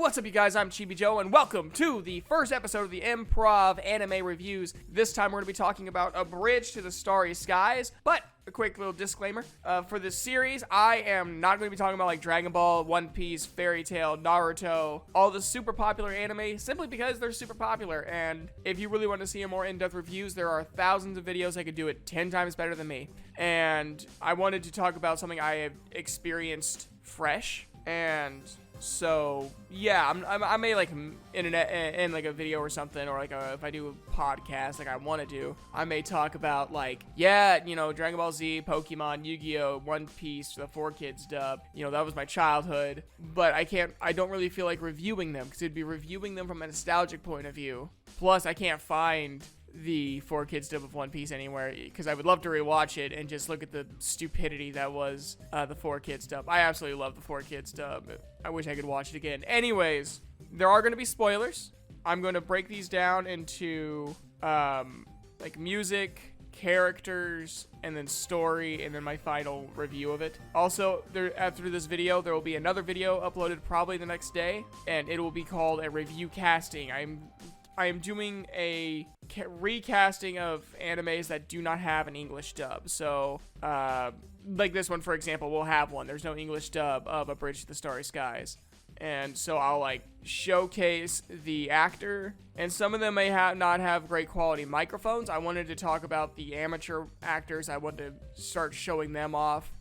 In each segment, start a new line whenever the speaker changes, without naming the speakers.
What's up, you guys? I'm Chibi Joe, and welcome to the first episode of the Improv Anime Reviews. This time, we're going to be talking about A Bridge to the Starry Skies, but a quick little disclaimer. For this series, I am not going to be talking about, like, Dragon Ball, One Piece, Fairy Tail, Naruto, all the super popular anime, simply because they're super popular, and if you really want to see a more in-depth reviews, there are thousands of videos that could do it 10 times better than me, and I wanted to talk about something I have experienced fresh, and so yeah, I may like in like a video or something, or like if I do a podcast like I want to do, I may talk about like, yeah, you know, Dragon Ball Z, Pokemon, Yu-Gi-Oh, One Piece, the 4Kids dub, you know, that was my childhood, but I don't really feel like reviewing them because it'd be reviewing them from a nostalgic point of view. Plus, I can't find the 4Kids dub of One Piece anywhere because I would love to rewatch it and just look at the stupidity that was the 4Kids dub. I absolutely love the 4Kids dub. I wish I could watch it again. Anyways, there are going to be spoilers. I'm going to break these down into like music, characters, and then story, and then my final review of it. Also, after this video, there will be another video uploaded probably the next day, and it will be called a review casting. I am doing a recasting of animes that do not have an English dub. So, like this one, for example, will have one. There's no English dub of A Bridge to the Starry Skies. And so I'll, like, showcase the actor. And some of them may not have great quality microphones. I wanted to talk about the amateur actors. I wanted to start showing them off.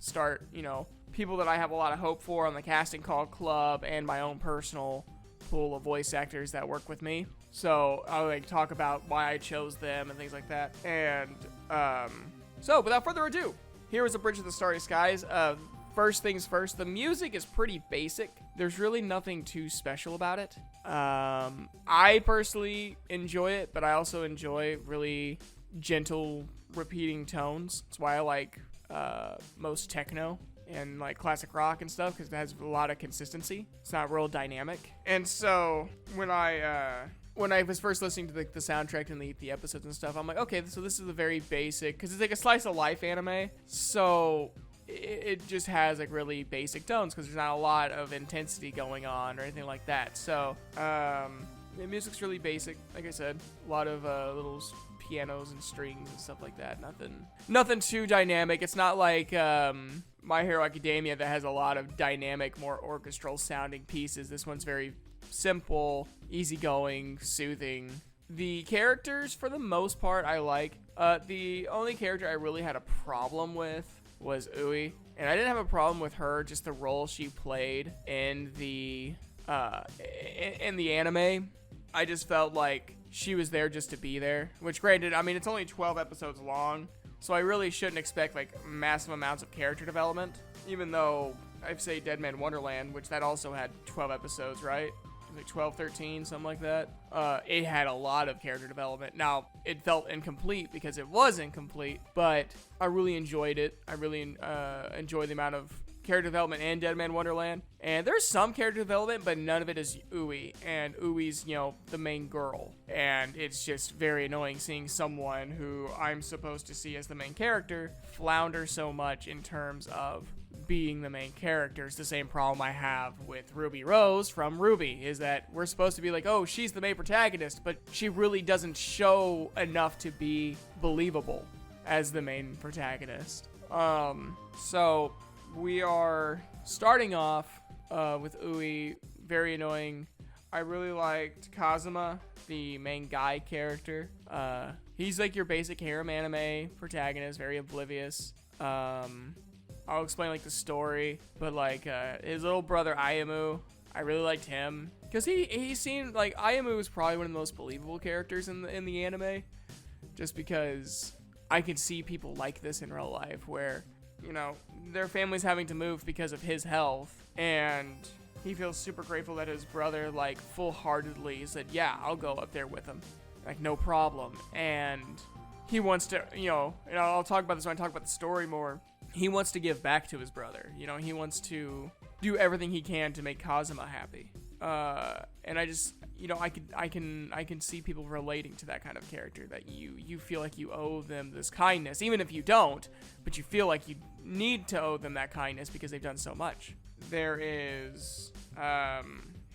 You know, people that I have a lot of hope for on the casting call club and my own personal pool of voice actors that work with me. So I'll like talk about why I chose them and things like that. And so without further ado, here is A Bridge to the Starry Skies. First things first, the music is pretty basic. There's really nothing too special about it. I personally enjoy it, but I also enjoy really gentle repeating tones. That's why I like most techno and like classic rock and stuff, because it has a lot of consistency. It's not real dynamic. And so when I was first listening to the soundtrack and the episodes and stuff, I'm like, okay, so this is a very basic, because it's like a slice of life anime, so it just has like really basic tones because there's not a lot of intensity going on or anything like that. So the music's really basic, like I said, a lot of little pianos and strings and stuff like that. Nothing too dynamic. It's not like My Hero Academia that has a lot of dynamic, more orchestral sounding pieces. This one's very simple, easygoing, soothing. The characters, for the most part, I like. The only character I really had a problem with was Ui, and I didn't have a problem with her, just the role she played in the anime. I just felt like she was there just to be there, which granted, I mean, it's only 12 episodes long, so I really shouldn't expect like massive amounts of character development, even though I'd say Dead Man Wonderland, which that also had 12 episodes, right? Like 12, 13, something like that. It had a lot of character development. Now, it felt incomplete because it was incomplete, but I really enjoyed it. I really enjoyed the amount of character development in Dead Man Wonderland. And there's some character development, but none of it is Ui. And Ui's, you know, the main girl. And it's just very annoying seeing someone who I'm supposed to see as the main character flounder so much in terms of being the main character. It's the same problem I have with Ruby Rose from RWBY, is that we're supposed to be like, oh, she's the main protagonist, but she really doesn't show enough to be believable as the main protagonist. So we are starting off with Ui, very annoying. I really liked Kazuma, the main guy character. He's like your basic harem anime protagonist, very oblivious. I'll explain like the story, but like his little brother Ayamu, I really liked him because he seemed like Ayamu was probably one of the most believable characters in the anime, just because I could see people like this in real life where, you know, their family's having to move because of his health, and he feels super grateful that his brother like full-heartedly said, yeah, I'll go up there with him, like no problem. And he wants to, you know, and I'll talk about this when I talk about the story more. He wants to give back to his brother. You know, he wants to do everything he can to make Kazuma happy. And I just, you know, I can see people relating to that kind of character, that you feel like you owe them this kindness, even if you don't, but you feel like you need to owe them that kindness because they've done so much. There is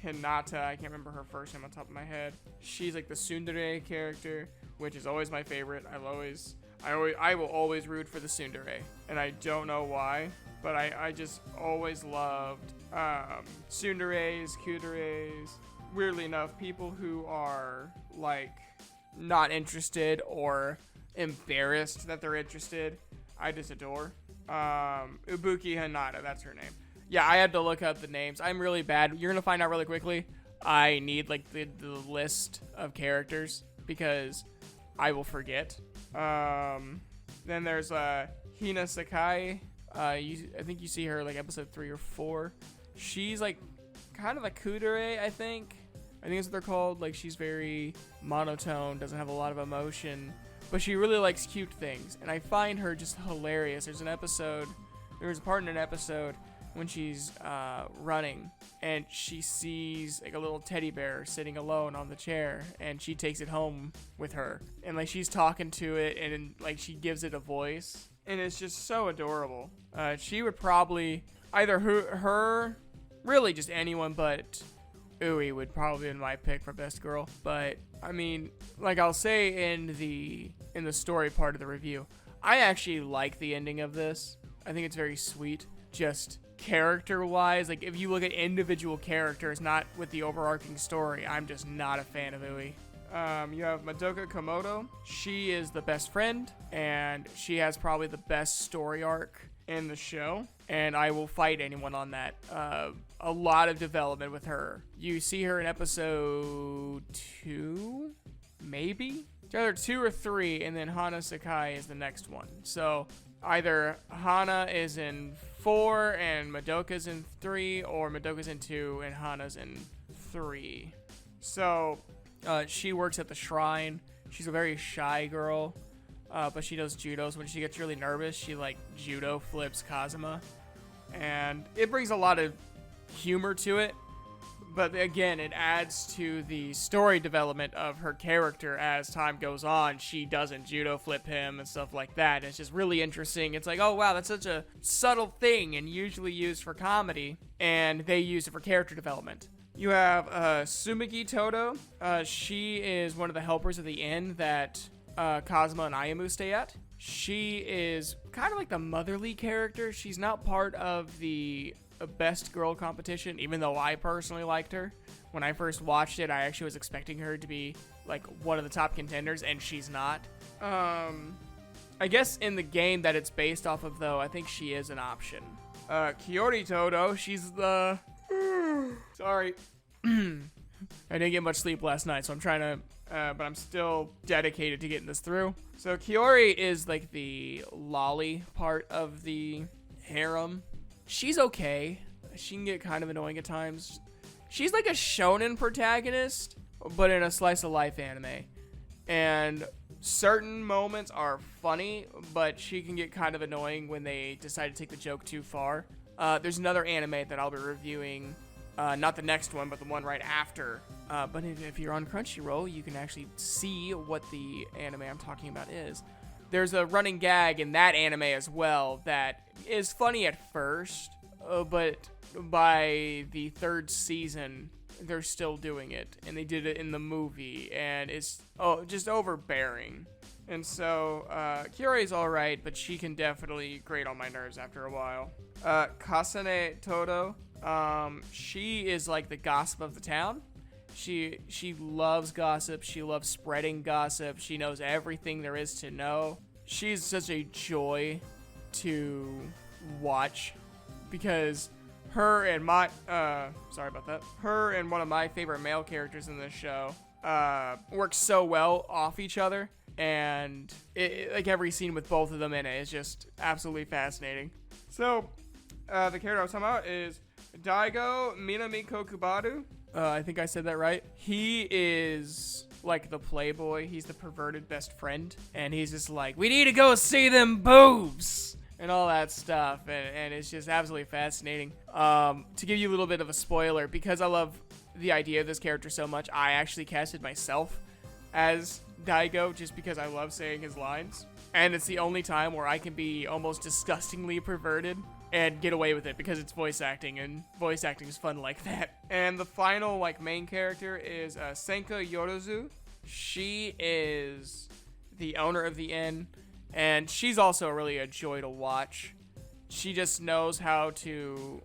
Hinata. I can't remember her first name on top of my head. She's like the tsundere character, which is always my favorite. I will always root for the tsundere, and I don't know why, but I just always loved tsunderes, kuderes. Weirdly enough, people who are like not interested or embarrassed that they're interested, I just adore. Ibuki Hinata, that's her name. Yeah, I had to look up the names. I'm really bad. You're gonna find out really quickly. I need like the list of characters because I will forget. Then there's Hina Sakai. I think you see her like episode 3 or 4. She's like kind of a kudere, I think that's what they're called. Like, she's very monotone, doesn't have a lot of emotion, but she really likes cute things, and I find her just hilarious. There was a part in an episode when she's running, and she sees like a little teddy bear sitting alone on the chair, and she takes it home with her, and like she's talking to it, and like she gives it a voice, and it's just so adorable. She would probably either her really just anyone, but Ui would probably be my pick for best girl. But I mean, like I'll say in the story part of the review, I actually like the ending of this. I think it's very sweet. Just character-wise, like if you look at individual characters, not with the overarching story, I'm just not a fan of Ui. You have Madoka Komodo. She is the best friend, and she has probably the best story arc in the show, and I will fight anyone on that. A lot of development with her. You see her in episode 2, maybe? It's either 2 or 3, and then Hana Sakai is the next one. So either Hana is in 4 and Madoka's in 3, or Madoka's in 2 and Hana's in 3. So she works at the shrine. She's a very shy girl, but she does judo. So when she gets really nervous, she like judo flips Kazuma, and it brings a lot of humor to it. But again, it adds to the story development of her character as time goes on. She doesn't judo flip him and stuff like that. It's just really interesting. It's like, oh wow, that's such a subtle thing and usually used for comedy, and they use it for character development. You have Sumiki Todo. She is one of the helpers of the inn that Kazuma and Ayumu stay at. She is kind of like the motherly character. She's not part of the best girl competition, even though I personally liked her. When I first watched it, I actually was expecting her to be like one of the top contenders, and she's not. I guess in the game that it's based off of, though, I think she is an option. Kiori Todo, she's the... Sorry. I didn't get much sleep last night, so I'm trying to... but I'm still dedicated to getting this through. So Kiori is like the lolly part of the harem. She's okay. She can get kind of annoying at times. She's like a shonen protagonist, but in a slice of life anime. And certain moments are funny, but she can get kind of annoying when they decide to take the joke too far. There's another anime that I'll be reviewing, not the next one, but the one right after. But if you're on Crunchyroll, you can actually see what the anime I'm talking about is. There's a running gag in that anime as well that is funny at first, but by the 3rd season, they're still doing it. And they did it in the movie, and it's just overbearing. And so, Kiori's alright, but she can definitely grate on my nerves after a while. Kasane Todo, she is like the gossip of the town. She loves gossip. She loves spreading gossip. She knows everything there is to know. She's such a joy to watch because her and one of my favorite male characters in this show work so well off each other, and like every scene with both of them in it is just absolutely fascinating. So the character I was talking about is Daigo Minami Kokubaru. I think I said that right. He is like the playboy. He's the perverted best friend. And he's just like, we need to go see them boobs and all that stuff. And it's just absolutely fascinating. To give you a little bit of a spoiler, because I love the idea of this character so much, I actually casted myself as Daigo just because I love saying his lines. And it's the only time where I can be almost disgustingly perverted and get away with it because it's voice acting, and voice acting is fun like that. And the final like main character is Senka Yorozu. She is the owner of the inn, and she's also really a joy to watch. She just knows how to,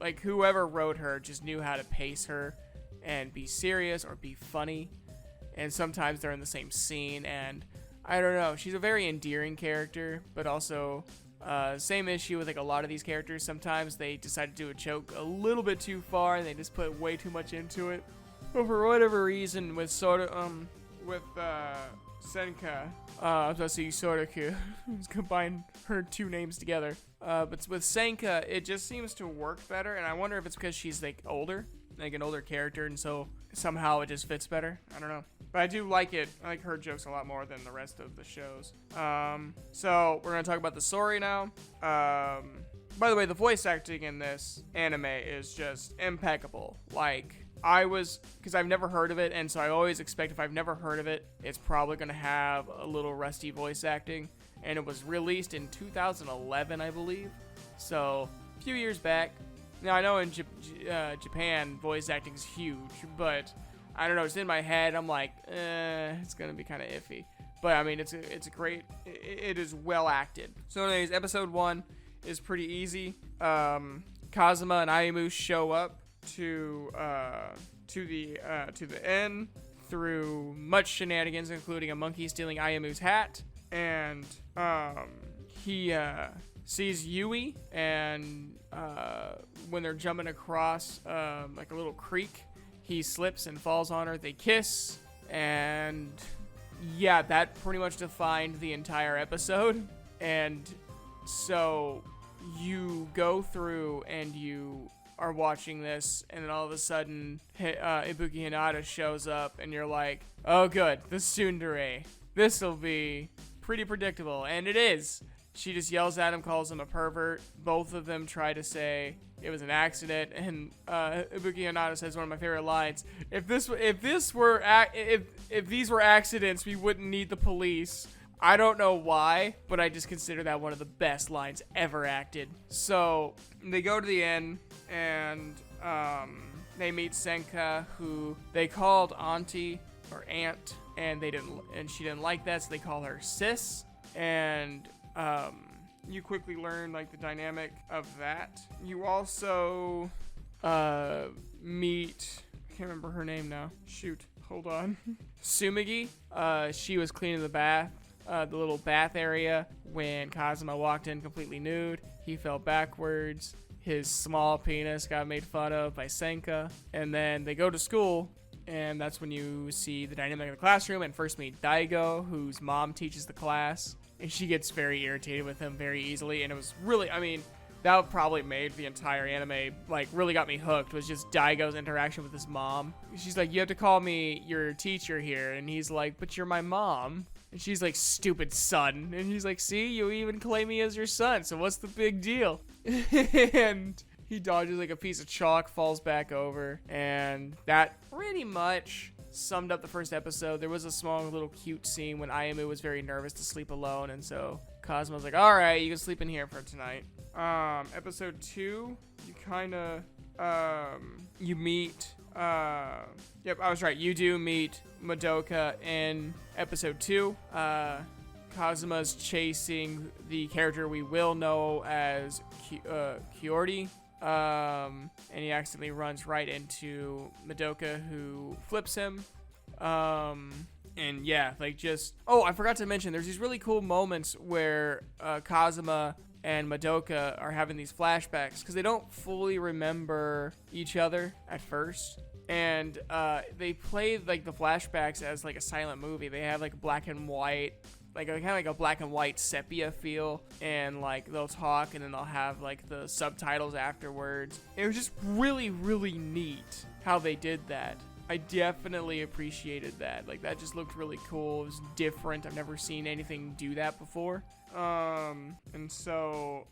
like, whoever wrote her just knew how to pace her and be serious or be funny. And sometimes they're in the same scene, and I don't know. She's a very endearing character, but also same issue with like a lot of these characters. Sometimes they decide to do a joke a little bit too far, and they just put way too much into it. But for whatever reason, with Senka, I was about to say Soraku, combine her two names together. But with Senka, it just seems to work better, and I wonder if it's because she's like older, like an older character, and so somehow it just fits better. I don't know. But I do like it. I like her jokes a lot more than the rest of the shows. So we're going to talk about the story now. By the way, the voice acting in this anime is just impeccable. Like, because I've never heard of it, and so I always expect if I've never heard of it, it's probably going to have a little rusty voice acting. And it was released in 2011, I believe. So, a few years back. Now, I know in Japan, voice acting is huge, but I don't know, it's in my head. I'm like, it's going to be kind of iffy. But, I mean, it's a great, it is well acted. So, anyways, episode 1 is pretty easy. Kazuma and Ayumu show up to the inn through much shenanigans, including a monkey stealing Ayumu's hat. And he sees Yui, and when they're jumping across like a little creek, he slips and falls on her. They kiss, and yeah, that pretty much defined the entire episode. And so you go through and you are watching this, and then all of a sudden Ibuki Hinata shows up, and you're like, oh good, the tsundere. This'll be pretty predictable, and it is. She just yells at him, calls him a pervert. Both of them try to say it was an accident, and Ibuki Hinata says one of my favorite lines: If these were accidents, we wouldn't need the police. I don't know why, but I just consider that one of the best lines ever acted. So they go to the inn, and they meet Senka, who they called auntie or aunt, and she didn't like that, so they call her sis. And you quickly learn like the dynamic of that. You also meet, I can't remember her name now. Shoot, hold on. Sumigi. She was cleaning the little bath area when Kazuma walked in completely nude. He fell backwards. His small penis got made fun of by Senka. And then they go to school, and that's when you see the dynamic of the classroom and first meet Daigo, whose mom teaches the class. And she gets very irritated with him very easily. And it was really, I mean, that probably made the entire anime, like, really got me hooked, was just Daigo's interaction with his mom. She's like, you have to call me your teacher here. And he's like, but you're my mom. And she's like, stupid son. And he's like, see, you even claim me as your son, so what's the big deal? And he dodges like a piece of chalk, falls back over, and that pretty much summed up the first episode. There was a small little cute scene when Ayumu was very nervous to sleep alone, and so Kazuma was like, alright, you can sleep in here for tonight. Episode 2, you kinda, you meet, yep, I was right, you do meet Madoka in episode 2. Kazuma's chasing the character we will know as Kyordi, and he accidentally runs right into Madoka, who flips him. And yeah, like just... Oh, I forgot to mention, there's these really cool moments where Kazuma and Madoka are having these flashbacks, because they don't fully remember each other at first. And they play like the flashbacks as like a silent movie. They have like black and white, like kind of like a black and white sepia feel, and like they'll talk and then they'll have like the subtitles afterwards. It was just really, really neat how they did that. I definitely appreciated that. Like that just looked really cool. It was different. I've never seen anything do that before. And so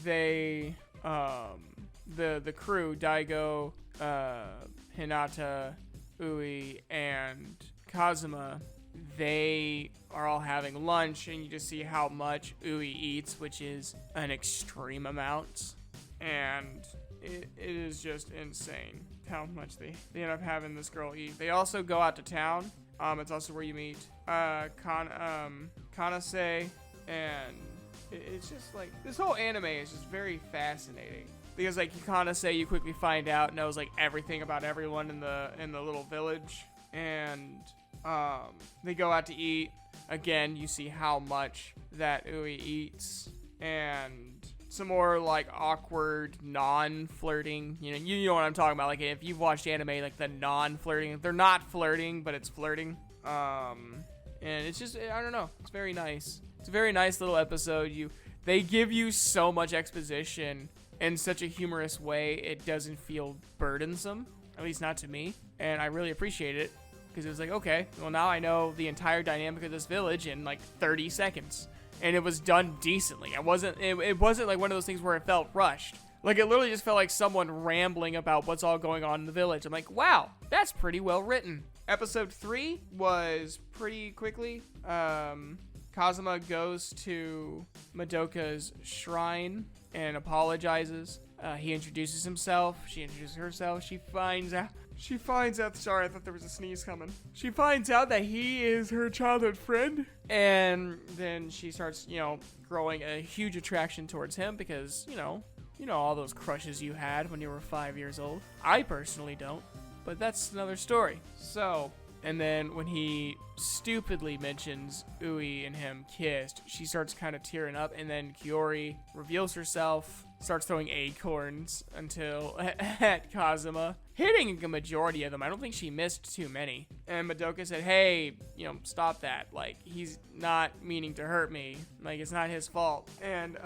they the crew, Daigo, Hinata, Ui, and Kazuma, they are all having lunch, and you just see how much Ui eats, which is an extreme amount. And it is just insane how much they end up having this girl eat. They also go out to town. It's also where you meet Kanase, and it's just like, this whole anime is just very fascinating. Because like Kanase, you quickly find out knows like everything about everyone in the little village, and they go out to eat. Again, you see how much that Ui eats, and some more like awkward non-flirting. You know what I'm talking about. Like if you've watched anime, like the non-flirting, they're not flirting, but it's flirting. And it's just, I don't know. It's very nice. It's a very nice little episode. They give you so much exposition in such a humorous way. It doesn't feel burdensome, at least not to me, and I really appreciate it. Because it was like, okay, well now I know the entire dynamic of this village in like 30 seconds. And it was done decently. It wasn't like one of those things where it felt rushed. Like it literally just felt like someone rambling about what's all going on in the village. I'm like, wow, that's pretty well written. Episode 3 was pretty quickly. Kazuma goes to Madoka's shrine and apologizes. He introduces himself. She introduces herself. She finds out. Sorry, I thought there was a sneeze coming. She finds out that he is her childhood friend. And then she starts, growing a huge attraction towards him because, all those crushes you had when you were 5 years old. I personally don't, but that's another story. So, and then when he stupidly mentions Ui and him kissed, she starts kind of tearing up, and then Kiori reveals herself, starts throwing acorns at Kazuma, hitting a majority of them. I don't think she missed too many. And Madoka said, hey, stop that. Like, he's not meaning to hurt me. Like, it's not his fault. And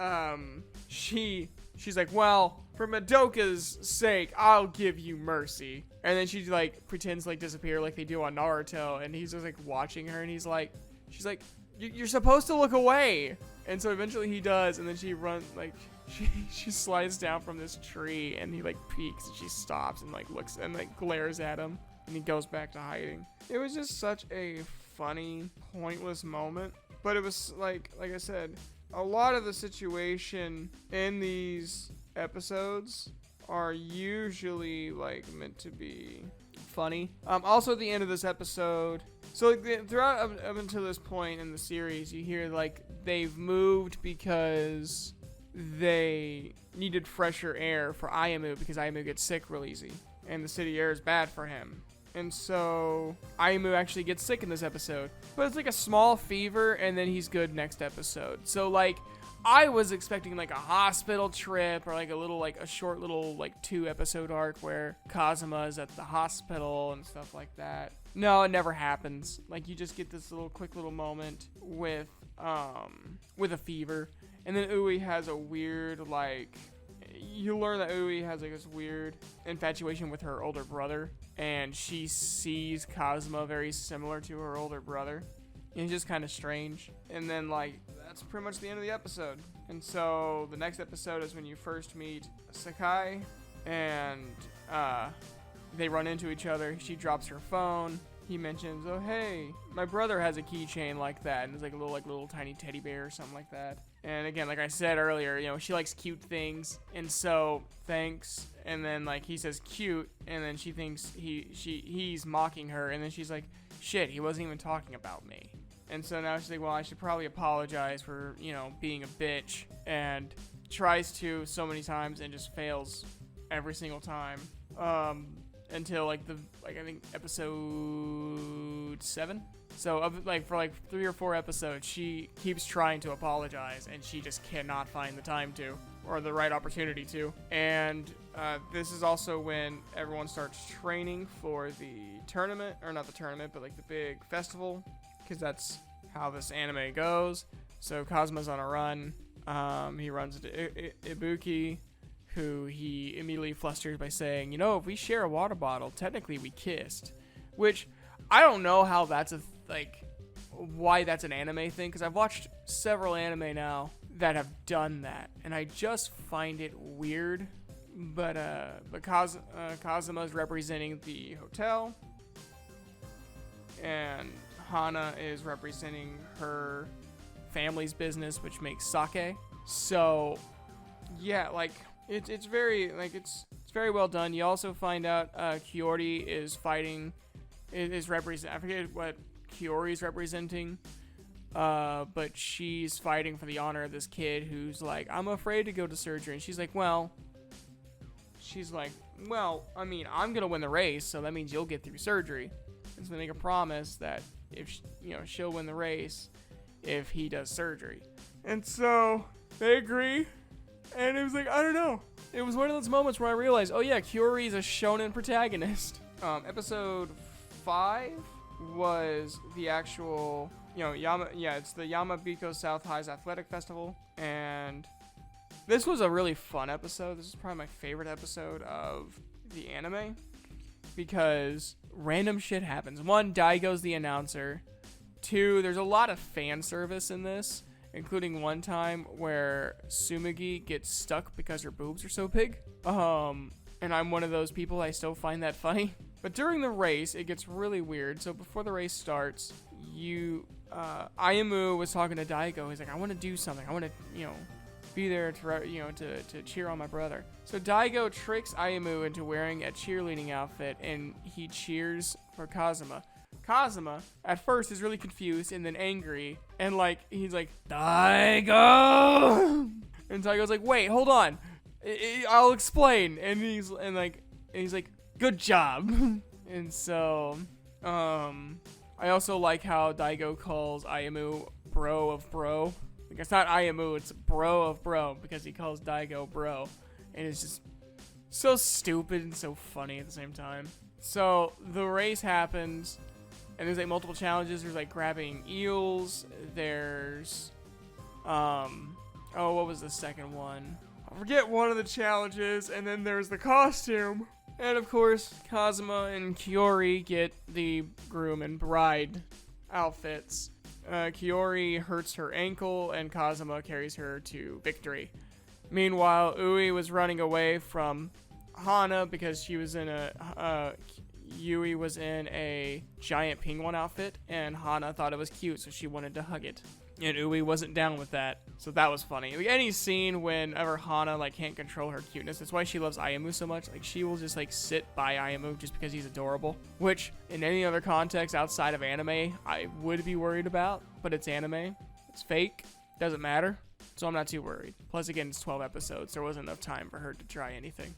she's like, well, for Madoka's sake, I'll give you mercy. And then she like pretends like disappear like they do on Naruto, and he's just like watching her, and she's like, you're supposed to look away. And so eventually he does, and then she runs, like she slides down from this tree, and he like peeks, and she stops and like looks and like glares at him, and he goes back to hiding. It was just such a funny, pointless moment, but it was like I said, a lot of the situation in these episodes are usually like meant to be funny. Also at the end of this episode, so like throughout up until this point in the series, you hear like they've moved because they needed fresher air for Ayumu, because Ayumu gets sick real easy and the city air is bad for him. And so Ayumu actually gets sick in this episode, but it's like a small fever, and then he's good next episode. So like I was expecting like a hospital trip, or like a short little like 2-episode arc where Kazuma is at the hospital and stuff like that. No, it never happens. Like you just get this quick little moment with a fever, and then Ui has a weird you learn that Ui has like this weird infatuation with her older brother, and she sees Kazuma very similar to her older brother. And it's just kind of strange. And then that's pretty much the end of the episode. And so the next episode is when you first meet Sakai, and they run into each other. She drops her phone. He mentions, oh hey, my brother has a keychain like that, and it's like a little tiny teddy bear or something like that. And again, like I said earlier, she likes cute things, and so thanks. And then he says cute, and then she thinks he's mocking her, and then she's like, shit, he wasn't even talking about me. And so now she's like, well, I should probably apologize for, being a bitch, and tries to so many times and just fails every single time. Until I think episode 7. So for 3 or 4 episodes, she keeps trying to apologize, and she just cannot find the time to, or the right opportunity to. And this is also when everyone starts training for the tournament, or not the tournament, but the big festival, because that's how this anime goes. So Kazuma's on a run. He runs into Ibuki, who he immediately flusters by saying, if we share a water bottle, technically we kissed. Which, I don't know how that's why that's an anime thing, because I've watched several anime now that have done that, and I just find it weird. But Kazuma's representing the hotel, and Hana is representing her family's business, which makes sake. So, yeah, like it's very very well done. You also find out Kiori is fighting, I forget what Kiori's representing, but she's fighting for the honor of this kid who's like, I'm afraid to go to surgery, and she's like, well, I mean, I'm gonna win the race, so that means you'll get through surgery. And so they make a promise that if she'll win the race if he does surgery. And so they agree, and it was like, I don't know. It was one of those moments where I realized, oh yeah, Kiori is a shonen protagonist. Episode 5 was the actual, it's the Yamabiko South High's Athletic Festival, and this was a really fun episode. This is probably my favorite episode of the anime because random shit happens. 1, Daigo's the announcer. 2, there's a lot of fan service in this, including one time where Tsumugi gets stuck because her boobs are so big. And I'm one of those people, I still find that funny. But during the race, it gets really weird. So before the race starts, Ayamu was talking to Daigo. He's like, I want to do something. I want to, be there to cheer on my brother. So Daigo tricks Ayamu into wearing a cheerleading outfit, and he cheers for Kazuma. Kazuma, at first, is really confused and then angry, and he's like, Daigo! And Daigo's like, wait, hold on, I'll explain. And he's like, good job. And so, I also like how Daigo calls Ayamu bro of bro. Like, it's not Ayamu, it's bro of bro, because he calls Daigo bro. And it's just so stupid and so funny at the same time. So the race happens, and there's multiple challenges. There's grabbing eels. There's what was the second one? I forget one of the challenges. And then there's the costume. And of course, Kazuma and Kiori get the groom and bride outfits. Kiori hurts her ankle, and Kazuma carries her to victory. Meanwhile, Ui was running away from Hana because she was Yui was in a giant penguin outfit, and Hana thought it was cute, so she wanted to hug it. And Ui wasn't down with that, so that was funny. Any scene whenever Hana can't control her cuteness, that's why she loves Ayamu so much. She will just sit by Ayamu just because he's adorable. Which, in any other context outside of anime, I would be worried about. But it's anime, it's fake, doesn't matter, so I'm not too worried. Plus, again, it's 12 episodes. There wasn't enough time for her to try anything.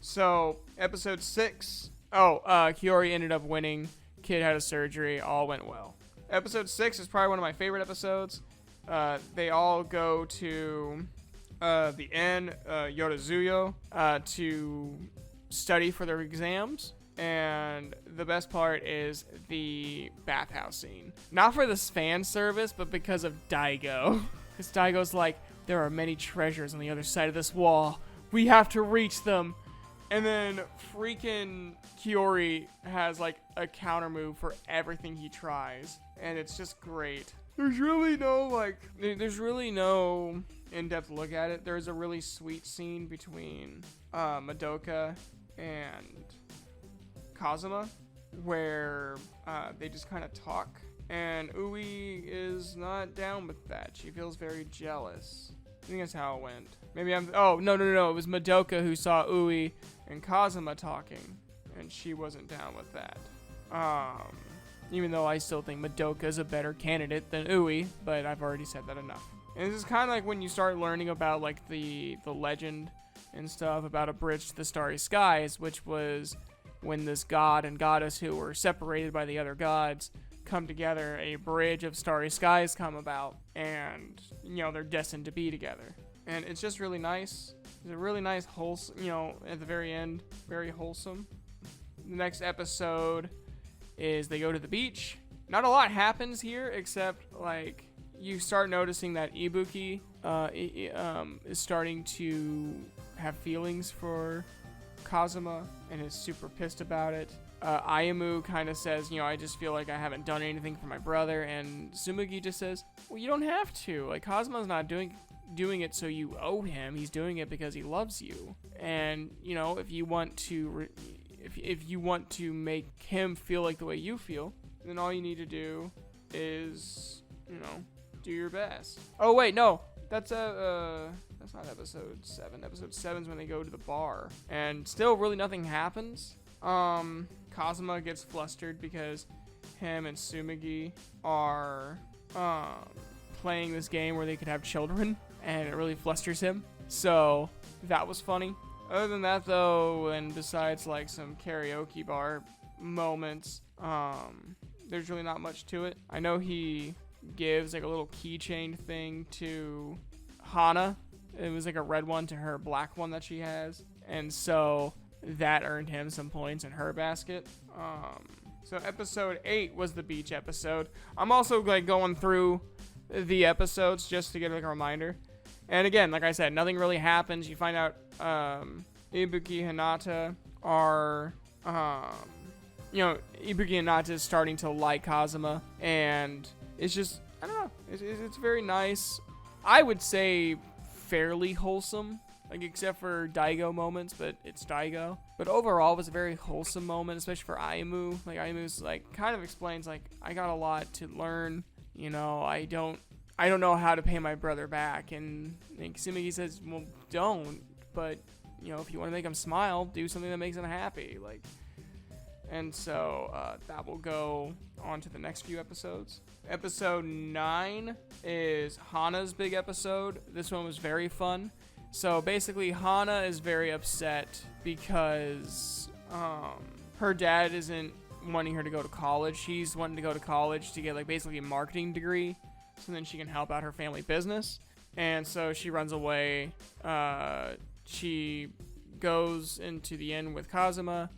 So episode 6. Kiori ended up winning. Kid had a surgery. All went well. Episode 6 is probably one of my favorite episodes. They all go to the inn, Yorazuyo, to study for their exams. And the best part is the bathhouse scene. Not for this fan service, but because of Daigo. Because Daigo's like, there are many treasures on the other side of this wall. We have to reach them. And then freaking Kiori has a counter move for everything he tries. And it's just great. There's really no in-depth look at it. There's a really sweet scene between Madoka and Kazuma where they just kind of talk. And Ui is not down with that. She feels very jealous. I think that's how it went. Maybe no. It was Madoka who saw Ui and Kazuma talking, and she wasn't down with that. Even though I still think Madoka's a better candidate than Ui, but I've already said that enough. And this is kind of when you start learning about the legend and stuff about a bridge to the starry skies, which was when this god and goddess who were separated by the other gods come together, a bridge of starry skies come about, and they're destined to be together. And it's just really nice. It's a really nice wholesome, at the very end, very wholesome. The next episode is they go to the beach. Not a lot happens here except you start noticing that Ibuki is starting to have feelings for Kazuma and is super pissed about it. Ayamu kind of says, I just feel like I haven't done anything for my brother, and Tsumugi just says, well, you don't have to. Kazuma's not doing it so you owe him. He's doing it because he loves you. And if you want to if you want to make him feel like the way you feel, then all you need to do is, do your best. Oh wait, no, that's not episode 7. Episode 7 is when they go to the bar, and still really nothing happens. Kazuma gets flustered because him and Tsumugi are playing this game where they could have children, and it really flusters him. So that was funny. Other than that, though, and besides like some karaoke bar moments, there's really not much to it. I know he gives like a little keychain thing to Hana. It was like a red one to her black one that she has, and so that earned him some points in her basket. So episode 8 was the beach episode. I'm also like going through the episodes just to get like a reminder. And again, like I said, nothing really happens. You find out Ibuki Hinata are, Ibuki Hinata is starting to like Kazuma, and it's just, I don't know, it's very nice. I would say fairly wholesome, like except for Daigo moments, but it's Daigo. But overall, it was a very wholesome moment, especially for Aimu. Like Aimu's like kind of explains like, I got a lot to learn. I don't know how to pay my brother back. And like, Tsumugi says, well, don't. But, if you want to make him smile, do something that makes him happy. Like, and so that will go on to the next few episodes. Episode 9 is Hana's big episode. This one was very fun. So basically, Hana is very upset because her dad isn't wanting her to go to college. She's wanting to go to college to get like basically a marketing degree, so then she can help out her family business. And so she runs away. She goes into the inn with Kazuma,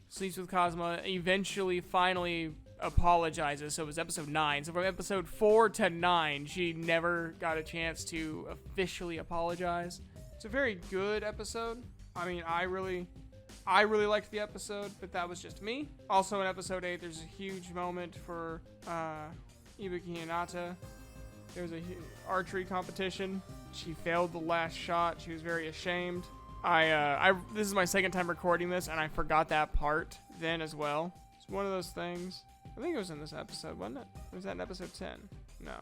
sleeps with Kazuma, eventually finally apologizes. So it was episode 9. So from episode 4 to 9, she never got a chance to officially apologize. It's a very good episode. I mean, I really liked the episode, but that was just me. Also in episode 8, there's a huge moment for Ibuki Hinata. There was a archery competition. She failed the last shot. She was very ashamed. This is my second time recording this, and I forgot that part then as well. It's one of those things. I think it was in this episode, wasn't it? Or was that in episode 10? No.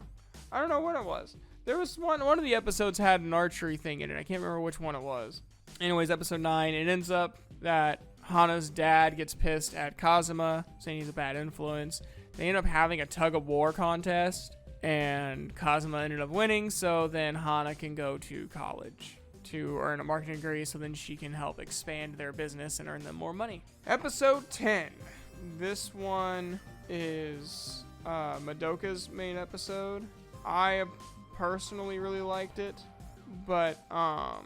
I don't know what it was. There was one of the episodes had an archery thing in it. I can't remember which one it was. Anyways, episode 9, it ends up that Hana's dad gets pissed at Kazuma, saying he's a bad influence. They end up having a tug-of-war contest, and Kazuma ended up winning, so then Hana can go to college to earn a marketing degree, so then she can help expand their business and earn them more money. Episode 10. This one is Madoka's main episode. I personally really liked it, but I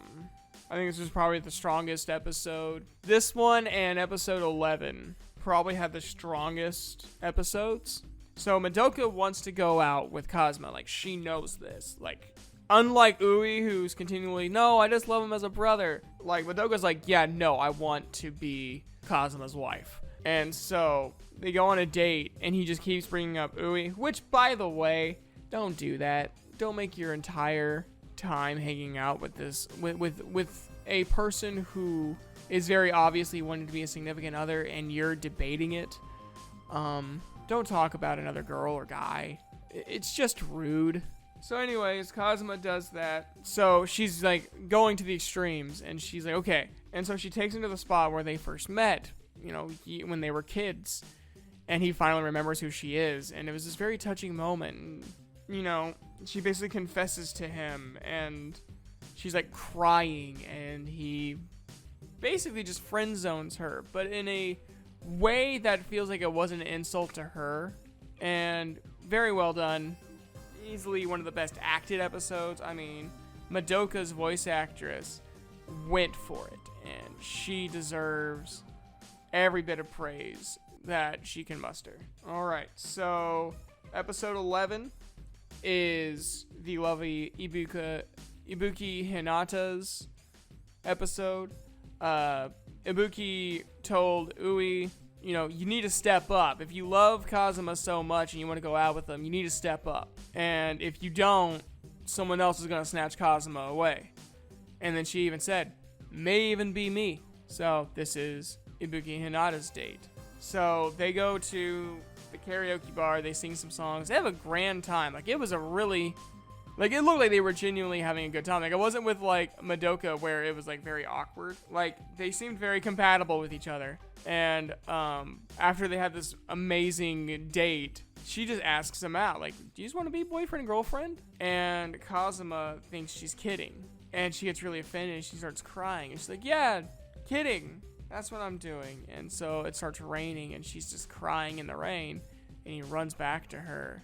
think this was probably the strongest episode. This one and episode 11 probably had the strongest episodes. So Madoka wants to go out with Kazuma. Like, she knows this. Like, unlike Ui, who's continually, no, I just love him as a brother. Like, Madoka's like, yeah, no, I want to be Kazuma's wife. And so they go on a date, and he just keeps bringing up Ui, which, by the way, don't do that. Don't make your entire time hanging out with this, with a person who is very obviously wanting to be a significant other, and you're debating it. Don't talk about another girl or guy. It's just rude. So anyways, Kazuma does that. So she's like going to the extremes, and she's like, okay. And so she takes him to the spot where they first met, when they were kids. And he finally remembers who she is. And it was this very touching moment. And, she basically confesses to him, and she's like crying, and he basically just friend zones her, but in a way that feels like it wasn't an insult to her. And very well done. Easily one of the best acted episodes. I mean, Madoka's voice actress went for it, and she deserves every bit of praise that she can muster. Alright, so episode 11 is the lovely Ibuki Hinata's episode. Ibuki told Ui, you need to step up. If you love Kazuma so much and you want to go out with him, you need to step up. And if you don't, someone else is going to snatch Kazuma away. And then she even said, may even be me. So this is Ibuki Hinata's date. So they go to the karaoke bar. They sing some songs. They have a grand time. Like, it was a really... Like, it looked like they were genuinely having a good time. Like, it wasn't with, like, Madoka where it was, like, very awkward. Like, they seemed very compatible with each other. And after they had this amazing date, she just asks him out. Like, do you just want to be boyfriend and girlfriend? And Kazuma thinks she's kidding. And she gets really offended. She starts crying. And she's like, yeah, kidding. That's what I'm doing. And so it starts raining, and she's just crying in the rain. And he runs back to her,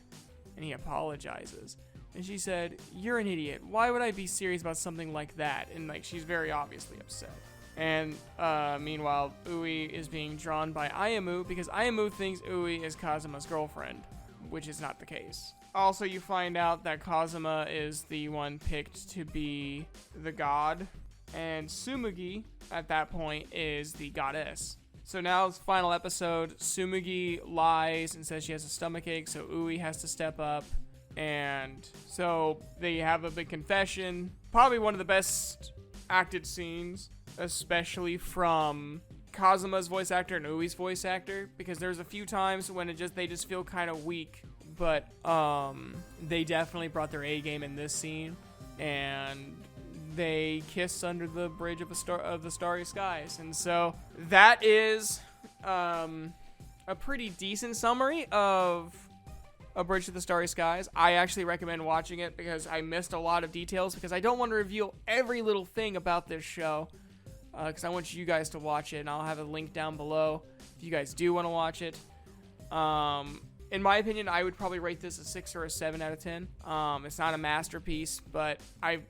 and he apologizes. And she said, you're an idiot. Why would I be serious about something like that? And, like, she's very obviously upset. And, meanwhile, Ui is being drawn by Ayamu because Ayamu thinks Ui is Kazuma's girlfriend, which is not the case. Also, you find out that Kazuma is the one picked to be the god, and Tsumugi, at that point, is the goddess. So now it's final episode. Tsumugi lies and says she has a stomachache, so Ui has to step up. And so they have a big confession. Probably one of the best acted scenes, especially from Kazuma's voice actor and Ui's voice actor, because there's a few times when they just feel kind of weak, but they definitely brought their A game in this scene, and they kiss under the bridge of the starry skies. And so that is a pretty decent summary of A Bridge to the Starry Skies. I actually recommend watching it because I missed a lot of details, because I don't want to reveal every little thing about this show, because I want you guys to watch it, and I'll have a link down below if you guys do want to watch it. In my opinion, I would probably rate this a 6 or a 7 out of 10. It's not a masterpiece, but I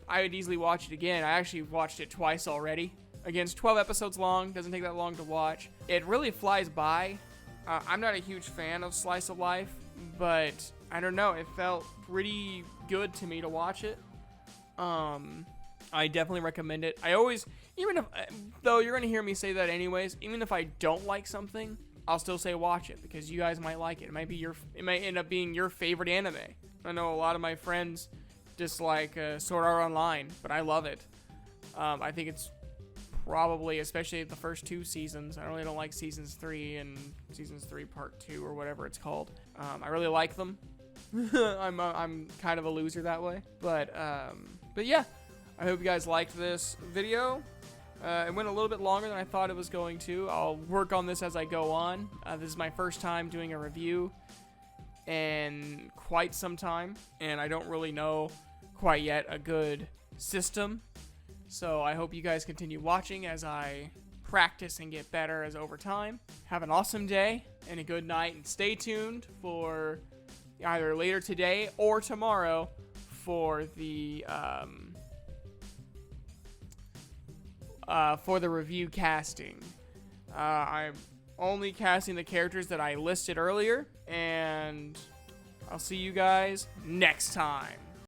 would easily watch it again. I actually watched it twice already. Again, it's 12 episodes long. Doesn't take that long to watch. It really flies by. I'm not a huge fan of slice of life, but I don't know. It felt pretty good to me to watch it. I definitely recommend it. I always, though you're going to hear me say that anyways, even if I don't like something, I'll still say watch it because you guys might like it. It might end up being your favorite anime. I know a lot of my friends dislike Sword Art Online, but I love it. I think it's probably, especially the first 2 seasons. I really don't like seasons 3 and seasons 3 part 2 or whatever it's called. I really like them. I'm kind of a loser that way, but yeah. I hope you guys liked this video. It went a little bit longer than I thought it was going to. I'll work on this as I go on. This is my first time doing a review in quite some time, and I don't really know quite yet a good system. So I hope you guys continue watching as I practice and get better as over time. Have an awesome day and a good night, and stay tuned for either later today or tomorrow for the review casting. I'm only casting the characters that I listed earlier, and I'll see you guys next time.